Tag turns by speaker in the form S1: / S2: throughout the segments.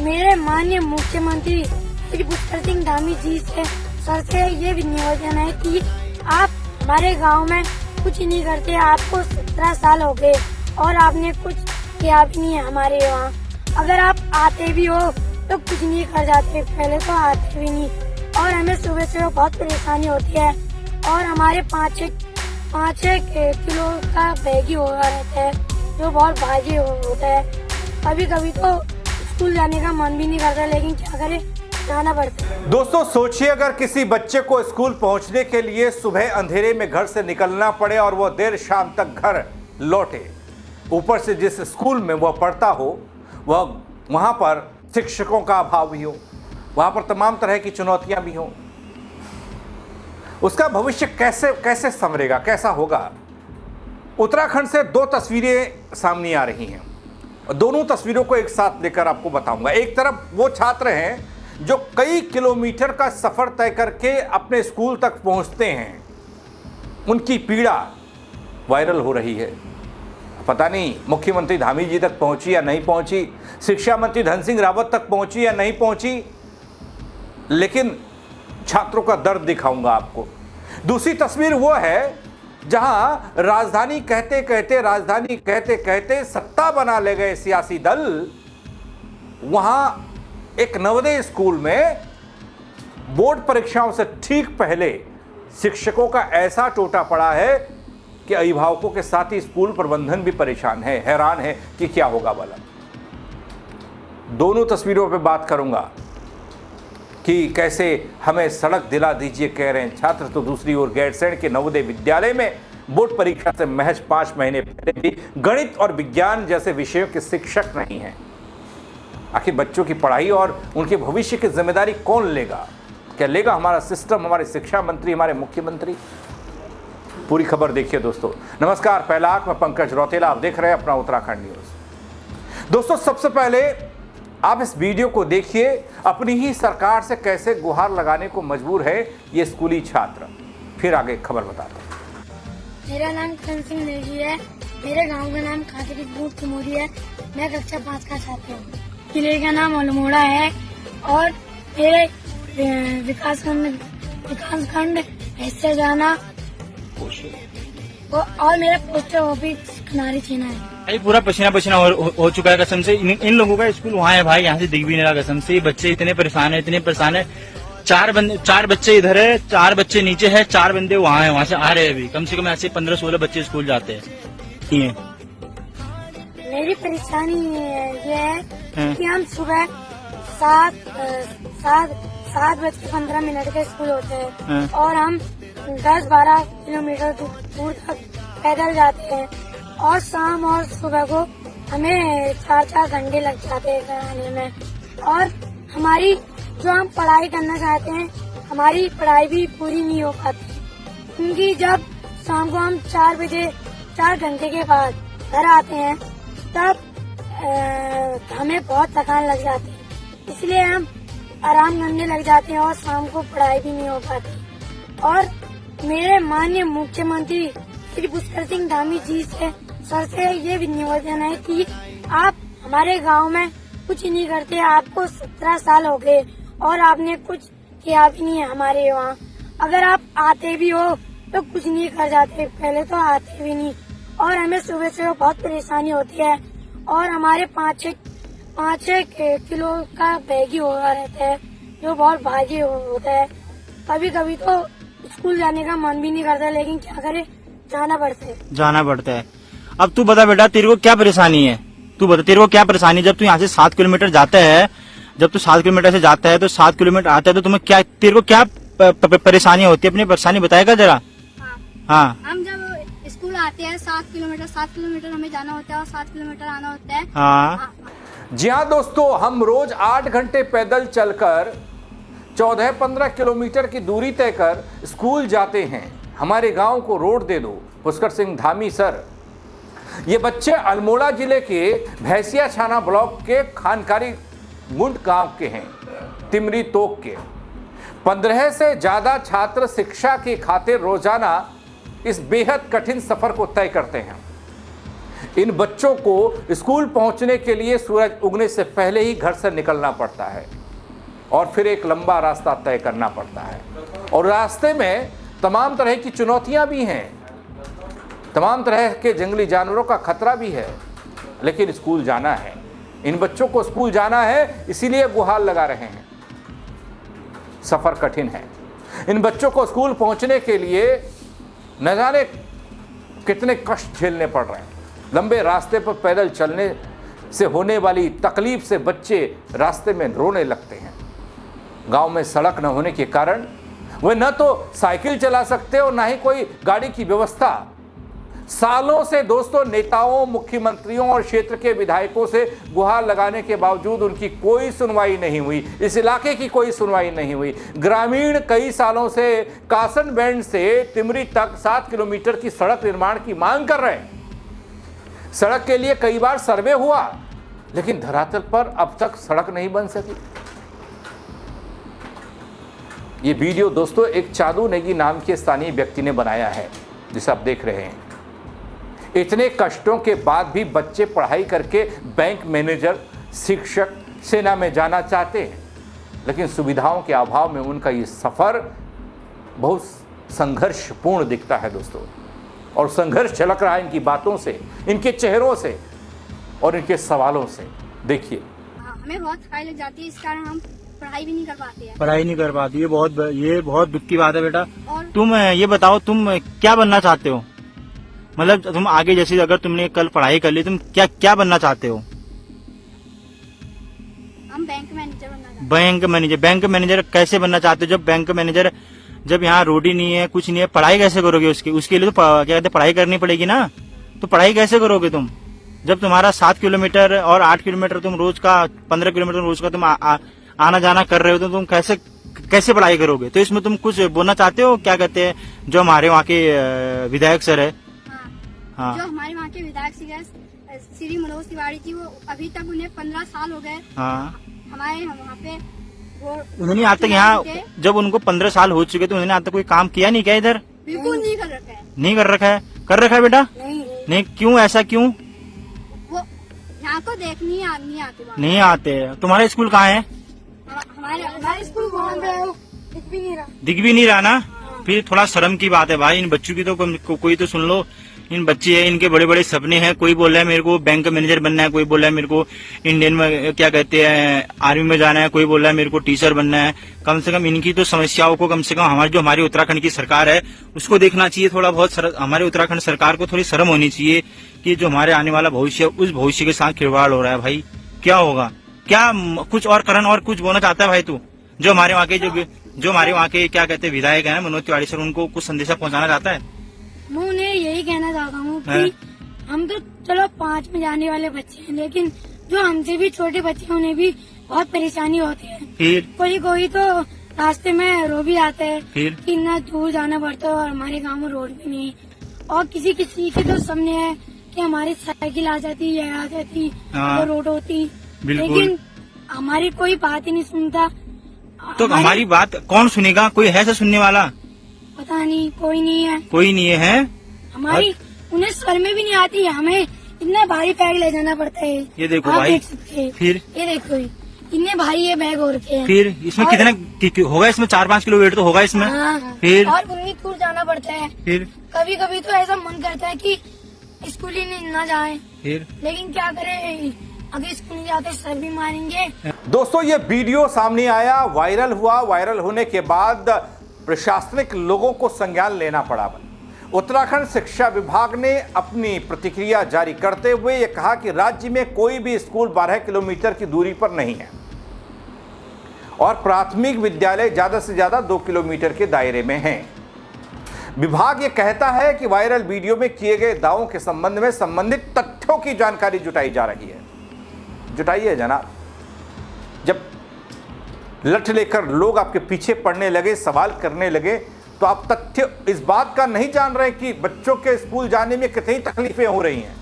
S1: मेरे माननीय मुख्यमंत्री श्री पुष्कर सिंह धामी जी से सर से ये भी निवेदन है कि आप हमारे गांव में कुछ नहीं करते। आपको 17 साल हो गए और आपने कुछ किया भी नहीं है हमारे यहाँ। अगर आप आते भी हो तो कुछ नहीं कर जाते, पहले तो आते भी नहीं। और हमें सुबह से बहुत परेशानी होती है और हमारे 5-6 किलो का बैग ही होगा रहता है जो बहुत भारी होता है। कभी कभी तो स्कूल जाने का मन भी नहीं करता, लेकिन क्या करें, जाना पड़ता है।
S2: दोस्तों सोचिए, अगर किसी बच्चे को स्कूल पहुंचने के लिए सुबह अंधेरे में घर से निकलना पड़े और वह देर शाम तक घर लौटे, ऊपर से जिस स्कूल में वह पढ़ता हो वहां पर शिक्षकों का अभाव भी हो, वहां पर तमाम तरह की चुनौतियां भी हों, उसका भविष्य कैसे संवरेगा, कैसा होगा। उत्तराखंड से 2 तस्वीरें सामने आ रही हैं। दोनों तस्वीरों को एक साथ लेकर आपको बताऊंगा। एक तरफ वो छात्र हैं जो कई किलोमीटर का सफर तय करके अपने स्कूल तक पहुंचते हैं, उनकी पीड़ा वायरल हो रही है। पता नहीं मुख्यमंत्री धामी जी तक पहुंची या नहीं पहुंची, शिक्षा मंत्री धन सिंह रावत तक पहुंची या नहीं पहुंची, लेकिन छात्रों का दर्द दिखाऊंगा आपको। दूसरी तस्वीर वो है जहां राजधानी कहते कहते सत्ता बना ले गए सियासी दल। वहां एक नवोदय स्कूल में बोर्ड परीक्षाओं से ठीक पहले शिक्षकों का ऐसा टोटा पड़ा है कि अभिभावकों के साथ ही स्कूल प्रबंधन भी परेशान है, हैरान है कि क्या होगा वाला। दोनों तस्वीरों पे बात करूंगा कि कैसे हमें सड़क दिला दीजिए कह रहे हैं छात्र, तो दूसरी ओर गैरसैंण के नवोदय विद्यालय में बोर्ड परीक्षा से महज 5 महीने पहले भी गणित और विज्ञान जैसे विषयों के शिक्षक नहीं हैं। आखिर बच्चों की पढ़ाई और उनके भविष्य की जिम्मेदारी कौन लेगा? क्या लेगा हमारा सिस्टम, हमारे शिक्षा मंत्री, हमारे मुख्यमंत्री? पूरी खबर देखिए दोस्तों। नमस्कार, पहला आंख में पंकज रौतेला, आप देख रहे हैं अपना उत्तराखंड न्यूज। दोस्तों सबसे पहले आप इस वीडियो को देखिए, अपनी ही सरकार से कैसे गुहार लगाने को मजबूर है ये स्कूली छात्र। फिर आगे खबर बताता हूँ।
S1: मेरा नाम करण सिंह नेगी है। मेरे गांव का नाम खातरीपुर तिमोरी है। मैं कक्षा 5 का छात्र हूँ। किले का नाम अल्मोड़ा है और मेरे विकासखंड हिस्से जाना और मेरा पोस्टर ऑफिस खनारी छीना है।
S3: भाई पूरा पसीना पसीना हो चुका है कसम से। इन लोगों का स्कूल वहाँ है भाई, यहाँ से दिख भी नहीं रहा कसम से। बच्चे इतने परेशान है। 4 बच्चे इधर है, 4 बच्चे नीचे है, 4 बंदे वहाँ है, वहाँ से आ रहे हैं अभी। कम से कम ऐसे 15-16 बच्चे स्कूल जाते हैं।
S1: मेरी परेशानी ये है कि हम सुबह 7:15 के स्कूल होते हैं और हम 10-12 किलोमीटर दूर तक पैदल जाते हैं और शाम और सुबह को हमें 4-4 घंटे लग जाते हैं आने में। और हमारी जो हम पढ़ाई करना चाहते हैं, हमारी पढ़ाई भी पूरी नहीं हो पाती, क्योंकि जब शाम को हम 4 घंटे के बाद घर आते हैं तब हमें बहुत थकान लग जाती है, इसलिए हम आराम करने लग जाते हैं और शाम को पढ़ाई भी नहीं हो पाती। और मेरे माननीय मुख्यमंत्री श्री पुष्कर सिंह धामी जी से सर से ये भी निवेदन है कि आप हमारे गांव में कुछ नहीं करते। आपको 17 साल हो गए और आपने कुछ किया भी नहीं है हमारे यहाँ। अगर आप आते भी हो तो कुछ नहीं कर जाते, पहले तो आते भी नहीं। और हमें सुबह से बहुत परेशानी होती है और हमारे 5-6 किलो का बैग ही होगा रहता है जो बहुत भारी होता है। कभी कभी तो स्कूल जाने का मन भी नहीं करता, लेकिन क्या करे, जाना पड़ता है।
S3: अब तू बता बेटा, तेरे को क्या परेशानी है? तू बता, तेरे को क्या परेशानी? जब तू यहाँ से 7 किलोमीटर जाता है, जब तू 7 किलोमीटर से जाता है तो 7 किलोमीटर आता है तो तुम्हें क्या, तेरे को क्या परेशानी होती है? अपनी परेशानी बताएगा जरा। हाँ,
S1: हम जब स्कूल आते हैं 7 किलोमीटर हमें जाना होता है और 7 किलोमीटर आना होता है।
S3: हाँ
S2: जी हाँ दोस्तों, हम रोज 8 घंटे पैदल चलकर 14-15 किलोमीटर की दूरी तय कर स्कूल जाते हैं। हमारे गांव को रोड दे दो पुष्कर सिंह धामी सर। ये बच्चे अल्मोड़ा जिले के भैंसिया छाना ब्लॉक के खानकारी गुंड गांव के हैं, तिमरी तोक के। 15 से ज्यादा छात्र शिक्षा की खातिर रोजाना इस बेहद कठिन सफर को तय करते हैं। इन बच्चों को स्कूल पहुंचने के लिए सूरज उगने से पहले ही घर से निकलना पड़ता है और फिर एक लंबा रास्ता तय करना पड़ता है, और रास्ते में तमाम तरह की चुनौतियां भी हैं, तमाम तरह के जंगली जानवरों का खतरा भी है, लेकिन स्कूल जाना है। इन बच्चों को स्कूल जाना है, इसीलिए गुहार लगा रहे हैं। सफ़र कठिन है। इन बच्चों को स्कूल पहुंचने के लिए न जाने कितने कष्ट झेलने पड़ रहे हैं। लंबे रास्ते पर पैदल चलने से होने वाली तकलीफ से बच्चे रास्ते में रोने लगते हैं। गांव में सड़क न होने के कारण वे न तो साइकिल चला सकते और ना ही कोई गाड़ी की व्यवस्था। सालों से दोस्तों नेताओं, मुख्यमंत्रियों और क्षेत्र के विधायकों से गुहार लगाने के बावजूद उनकी कोई सुनवाई नहीं हुई। इस इलाके की कोई सुनवाई नहीं हुई। ग्रामीण कई सालों से कासन बैंड से तिमरी तक 7 किलोमीटर की सड़क निर्माण की मांग कर रहे हैं। सड़क के लिए कई बार सर्वे हुआ, लेकिन धरातल पर अब तक सड़क नहीं बन सकी। ये वीडियो दोस्तों एक चादू नेगी नाम के स्थानीय व्यक्ति ने बनाया है, जिसे आप देख रहे हैं। इतने कष्टों के बाद भी बच्चे पढ़ाई करके बैंक मैनेजर, शिक्षक, सेना में जाना चाहते हैं, लेकिन सुविधाओं के अभाव में उनका ये सफ़र बहुत संघर्षपूर्ण दिखता है दोस्तों। और संघर्ष झलक रहा है इनकी बातों से, इनके चेहरों से और इनके सवालों से। देखिए,
S4: हमें बहुत थकाई लग जाती है, इस कारण हम पढ़ाई भी नहीं कर पाते हैं।
S3: पढ़ाई नहीं कर पाती, ये बहुत दुख की बात है बेटा।
S4: और
S3: तुम ये बताओ, तुम क्या बनना चाहते हो? मतलब तुम आगे जैसे अगर तुमने कल पढ़ाई कर ली, तुम क्या बनना चाहते हो?
S4: हम बैंक मैनेजर बनना चाहते हैं।
S3: बैंक मैनेजर कैसे बनना चाहते हो? जब बैंक मैनेजर, जब यहाँ रोड ही नहीं है, कुछ नहीं है, पढ़ाई कैसे करोगे? उसके लिए तो क्या कहते हैं, पढ़ाई करनी पड़ेगी ना। तो पढ़ाई कैसे करोगे तुम, जब तुम्हारा 7 किलोमीटर और 8 किलोमीटर तुम रोज का, 15 किलोमीटर रोज का तुम आना जाना कर रहे हो, तो तुम कैसे पढ़ाई करोगे? तो इसमें तुम कुछ बोलना चाहते हो? क्या कहते हैं, जो हमारे वहाँ के विधायक सर है,
S4: हाँ। जो हमारे वहाँ के विधायक श्री मनोज तिवारी जी, वो अभी तक उन्हें 15 साल हो गए।
S3: हाँ,
S4: हमारे वहाँ पे वो
S3: उन्होंने आज तक यहाँ, जब उनको 15 साल हो चुके तो उन्होंने आज तक कोई काम किया नहीं क्या इधर?
S4: बिल्कुल नहीं कर रखा है।
S3: नहीं कर रखा है? कर रखा है बेटा? नहीं। क्यों, ऐसा क्यों?
S4: वो यहाँ को देखने नहीं आते।
S3: नहीं आते। तुम्हारा स्कूल कहाँ है?
S4: हमारे स्कूल
S3: दिख भी नहीं रहा ना। फिर थोड़ा शर्म की बात है भाई, इन बच्चों की तो कोई तो सुन लो। इन बच्चे हैं, इनके बड़े बड़े सपने हैं। कोई बोल रहा है मेरे को बैंक मैनेजर बनना है, कोई बोल रहा है मेरे को इंडियन में क्या कहते हैं आर्मी में जाना है, कोई बोल रहा है मेरे को टीचर बनना है। कम से कम इनकी तो समस्याओं को कम से कम हमारी उत्तराखंड की सरकार है उसको देखना चाहिए। थोड़ा बहुत हमारे उत्तराखंड सरकार को थोड़ी शर्म होनी चाहिए कि जो हमारे आने वाला भविष्य है उस भविष्य के साथ खिलवाड़ हो रहा है। भाई क्या होगा? क्या कुछ और करण और कुछ बोलना चाहता है भाई तू? जो हमारे वहाँ के क्या कहते हैं विधायक है मनोज तिवारी सर, उनको कुछ संदेशा पहुँचाना चाहता है?
S1: मैं उन्हें यही कहना चाहता हूँ कि हम तो चलो 5 में जाने वाले बच्चे हैं, लेकिन जो हमसे भी छोटे बच्चे हैं उन्हें भी बहुत परेशानी होती है।
S3: फिर
S1: कोई तो रास्ते में रो भी आते हैं
S3: फिर
S1: कि इतना दूर जाना पड़ता है और हमारे गांव में रोड भी नहीं। और किसी की तो सपने है कि हमारी साइकिल आ जाती या आ जाती तो रोड होती, लेकिन हमारी कोई बात ही नहीं सुनता।
S3: तो हमारी बात कौन सुनेगा? कोई है ऐसा सुनने वाला?
S1: पता नहीं, कोई नहीं है।
S3: कोई नहीं है।
S1: हमारी उन्हें सर में भी नहीं आती है, हमें इतना भारी बैग ले जाना पड़ता है।
S3: ये देखो
S1: आप
S3: भाई,
S1: देख सकते हैं।
S3: फिर
S1: ये देखो इतने भारी ये बैग हो रखे हैं।
S3: फिर इसमें कितना होगा? इसमें 4-5 किलो वेट तो होगा इसमें।
S1: हाँ,
S3: फिर
S1: और उन्हीं दूर जाना पड़ता है।
S3: फिर
S1: कभी कभी तो ऐसा मन करता है कि स्कूल ही नहीं ना जाए,
S3: फिर
S1: लेकिन क्या करें, अगर स्कूल नहीं जाते सर भी मारेंगे।
S2: दोस्तों ये वीडियो सामने आया, वायरल हुआ। वायरल होने के बाद प्रशासनिक लोगों को संज्ञान लेना पड़ा। उत्तराखंड शिक्षा विभाग ने अपनी प्रतिक्रिया जारी करते हुए ये कहा कि राज्य में कोई भी स्कूल 12 किलोमीटर की दूरी पर नहीं है और प्राथमिक विद्यालय ज्यादा से ज्यादा 2 किलोमीटर के दायरे में हैं। विभाग ये कहता है कि वायरल वीडियो में किए गए दावों के संबंध में संबंधित तथ्यों की जानकारी जुटाई जा रही है। जुटाइए जनाब। जब लठ लेकर लोग आपके पीछे पड़ने लगे, सवाल करने लगे, तो आप तथ्य इस बात का नहीं जान रहे कि बच्चों के स्कूल जाने में कितनी तकलीफें हो रही हैं।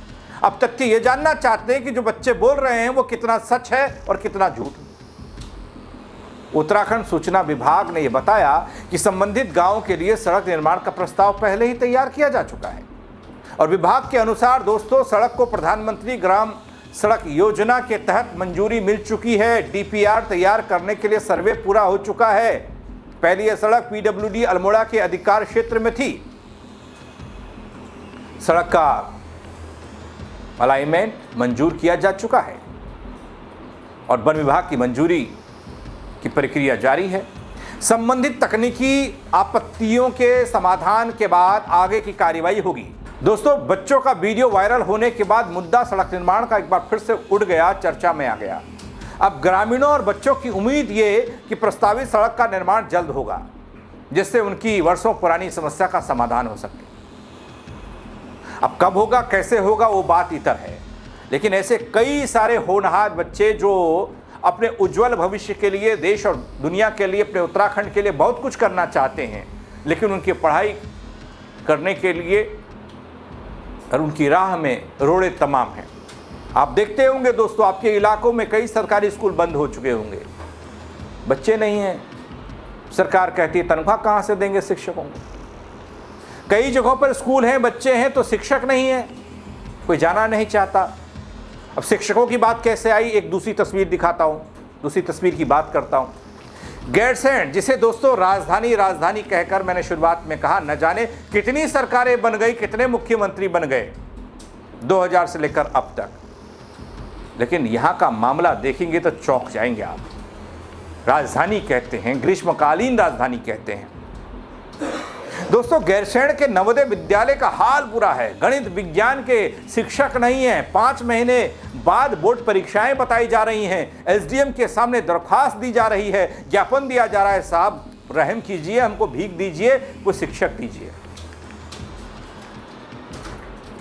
S2: आप तथ्य ये जानना चाहते हैं कि जो बच्चे बोल रहे हैं वो कितना सच है और कितना झूठ। उत्तराखंड सूचना विभाग ने यह बताया कि संबंधित गांव के लिए सड़क निर्माण का प्रस्ताव पहले ही तैयार किया जा चुका है। और विभाग के अनुसार दोस्तों सड़क को प्रधानमंत्री ग्राम सड़क योजना के तहत मंजूरी मिल चुकी है। डीपीआर तैयार करने के लिए सर्वे पूरा हो चुका है। पहले यह सड़क पीडब्ल्यूडी अल्मोड़ा के अधिकार क्षेत्र में थी। सड़क का अलाइनमेंट मंजूर किया जा चुका है और वन विभाग की मंजूरी की प्रक्रिया जारी है। संबंधित तकनीकी आपत्तियों के समाधान के बाद आगे की कार्रवाई होगी। दोस्तों बच्चों का वीडियो वायरल होने के बाद मुद्दा सड़क निर्माण का एक बार फिर से उड़ गया, चर्चा में आ गया। अब ग्रामीणों और बच्चों की उम्मीद ये कि प्रस्तावित सड़क का निर्माण जल्द होगा, जिससे उनकी वर्षों पुरानी समस्या का समाधान हो सके। अब कब होगा, कैसे होगा, वो बात इतर है, लेकिन ऐसे कई सारे होनहार बच्चे जो अपने उज्जवल भविष्य के लिए, देश और दुनिया के लिए, अपने उत्तराखंड के लिए बहुत कुछ करना चाहते हैं, लेकिन उनकी पढ़ाई करने के लिए और उनकी राह में रोड़े तमाम हैं। आप देखते होंगे दोस्तों, आपके इलाकों में कई सरकारी स्कूल बंद हो चुके होंगे, बच्चे नहीं हैं। सरकार कहती है तनख्वाह कहाँ से देंगे शिक्षकों को। कई जगहों पर स्कूल हैं, बच्चे हैं तो शिक्षक नहीं है, कोई जाना नहीं चाहता। अब शिक्षकों की बात कैसे आई, एक दूसरी तस्वीर दिखाता हूँ, दूसरी तस्वीर की बात करता हूँ। गैरसैंण, जिसे दोस्तों राजधानी राजधानी कहकर मैंने शुरुआत में कहा, न जाने कितनी सरकारें बन गई, कितने मुख्यमंत्री बन गए 2000 से लेकर अब तक, लेकिन यहाँ का मामला देखेंगे तो चौंक जाएंगे आप। राजधानी कहते हैं, ग्रीष्मकालीन राजधानी कहते हैं। दोस्तों गैरसैंण के नवोदय विद्यालय का हाल बुरा है। गणित विज्ञान के शिक्षक नहीं हैं। 5 महीने बाद बोर्ड परीक्षाएं बताई जा रही हैं। एसडीएम के सामने दरख्वास्त दी जा रही है, ज्ञापन दिया जा रहा है, साहब रहम कीजिए, हमको भीख दीजिए, कोई शिक्षक दीजिए।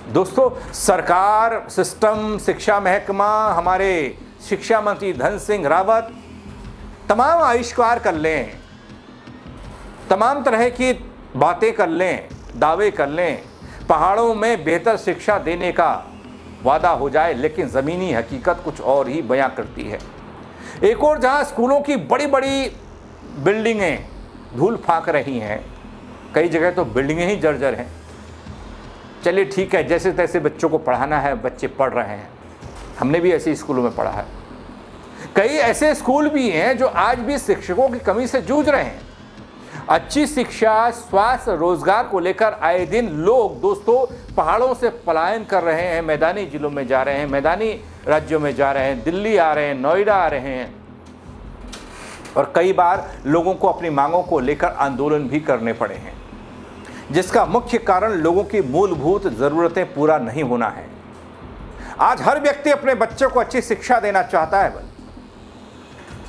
S2: दोस्तों सरकार, सिस्टम, शिक्षा महकमा, हमारे शिक्षा मंत्री धन सिंह रावत तमाम आविष्कार कर लें, तमाम तरह की बातें कर लें, दावे कर लें, पहाड़ों में बेहतर शिक्षा देने का वादा हो जाए, लेकिन ज़मीनी हकीकत कुछ और ही बयां करती है। एक और जहां स्कूलों की बड़ी बड़ी बिल्डिंगें धूल फांक रही हैं, कई जगह तो बिल्डिंगें ही जर्जर हैं। चलिए ठीक है, जैसे तैसे बच्चों को पढ़ाना है, बच्चे पढ़ रहे हैं, हमने भी ऐसे स्कूलों में पढ़ा है। कई ऐसे स्कूल भी हैं जो आज भी शिक्षकों की कमी से जूझ रहे हैं। अच्छी शिक्षा, स्वास्थ्य, रोजगार को लेकर आए दिन लोग दोस्तों पहाड़ों से पलायन कर रहे हैं, मैदानी जिलों में जा रहे हैं, मैदानी राज्यों में जा रहे हैं, दिल्ली आ रहे हैं, नोएडा आ रहे हैं, और कई बार लोगों को अपनी मांगों को लेकर आंदोलन भी करने पड़े हैं, जिसका मुख्य कारण लोगों की मूलभूत ज़रूरतें पूरा नहीं होना है। आज हर व्यक्ति अपने बच्चों को अच्छी शिक्षा देना चाहता है,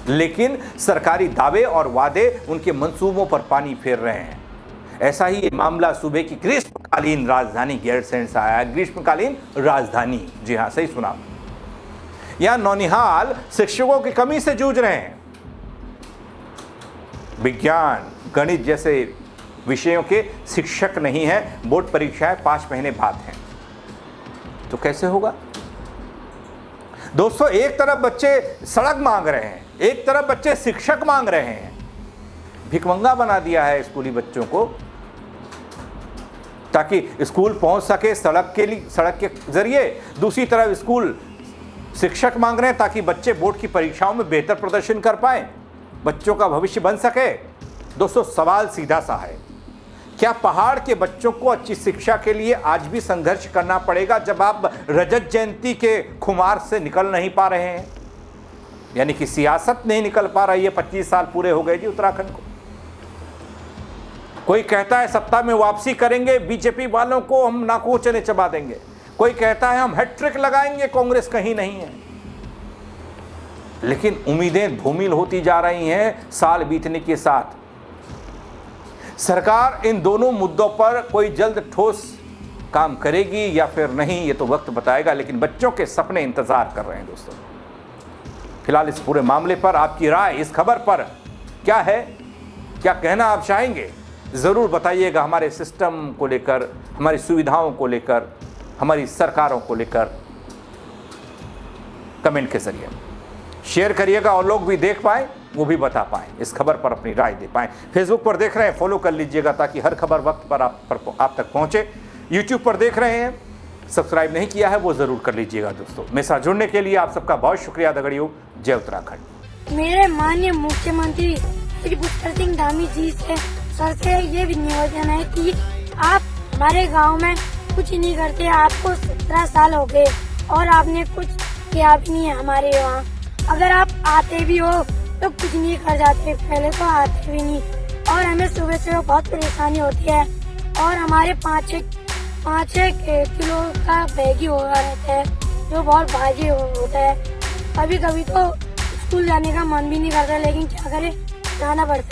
S2: लेकिन सरकारी दावे और वादे उनके मंसूबों पर पानी फेर रहे हैं। ऐसा ही ये मामला सूबे की ग्रीष्मकालीन राजधानी गैरसैंण से आया। ग्रीष्मकालीन राजधानी, जी हाँ सही सुना। यहां नौनिहाल शिक्षकों की कमी से जूझ रहे हैं। विज्ञान, गणित जैसे विषयों के शिक्षक नहीं हैं। बोर्ड परीक्षाएं 5 महीने बाद हैं, तो कैसे होगा दोस्तों? एक तरफ बच्चे सड़क मांग रहे हैं, एक तरफ बच्चे शिक्षक मांग रहे हैं। भिखमंगा बना दिया है स्कूली बच्चों को, ताकि स्कूल पहुंच सके सड़क के जरिए। दूसरी तरफ स्कूल शिक्षक मांग रहे हैं ताकि बच्चे बोर्ड की परीक्षाओं में बेहतर प्रदर्शन कर पाएं, बच्चों का भविष्य बन सके। दोस्तों सवाल सीधा सा है, क्या पहाड़ के बच्चों को अच्छी शिक्षा के लिए आज भी संघर्ष करना पड़ेगा, जब आप रजत जयंती के खुमार से निकल नहीं पा रहे हैं? यानी कि सियासत नहीं निकल पा रही है। 25 साल पूरे हो गए जी उत्तराखंड को। कोई कहता है सत्ता में वापसी करेंगे, बीजेपी वालों को हम नाकोचने चबा देंगे। कोई कहता है हम हैट्रिक लगाएंगे, कांग्रेस कहीं नहीं है। लेकिन उम्मीदें धूमिल होती जा रही हैं साल बीतने के साथ। सरकार इन दोनों मुद्दों पर कोई जल्द ठोस काम करेगी या फिर नहीं, ये तो वक्त बताएगा, लेकिन बच्चों के सपने इंतजार कर रहे हैं दोस्तों। फिलहाल इस पूरे मामले पर आपकी राय, इस खबर पर क्या है, क्या कहना आप चाहेंगे, ज़रूर बताइएगा। हमारे सिस्टम को लेकर, हमारी सुविधाओं को लेकर, हमारी सरकारों को लेकर कमेंट के जरिए शेयर करिएगा, और लोग भी देख पाएं, वो भी बता पाएं, इस खबर पर अपनी राय दे पाएं। फेसबुक पर देख रहे हैं, फॉलो कर लीजिएगा ताकि हर खबर वक्त पर आप तक पहुंचे। यूट्यूब पर देख रहे हैं, सब्सक्राइब नहीं किया है वो ज़रूर कर लीजिएगा दोस्तों। मेरे साथ जुड़ने के लिए आप सबका बहुत शुक्रिया दगड़ियों। जय उत्तराखंड।
S1: मेरे माननीय मुख्यमंत्री श्री पुष्कर सिंह धामी जी से सर से ये भी निवेदन है कि आप हमारे गांव में कुछ नहीं करते। आपको 17 साल हो गए और आपने कुछ किया भी नहीं है हमारे वहाँ। अगर आप आते भी हो तो कुछ नहीं कर जाते, पहले तो आते भी नहीं। और हमें सुबह सुबह बहुत परेशानी होती है और हमारे 5-6 किलो का बैग ही हो रहता है जो बहुत भारी होता है। कभी कभी तो स्कूल जाने का मन भी नहीं करता, लेकिन क्या करें, जाना पड़ता है।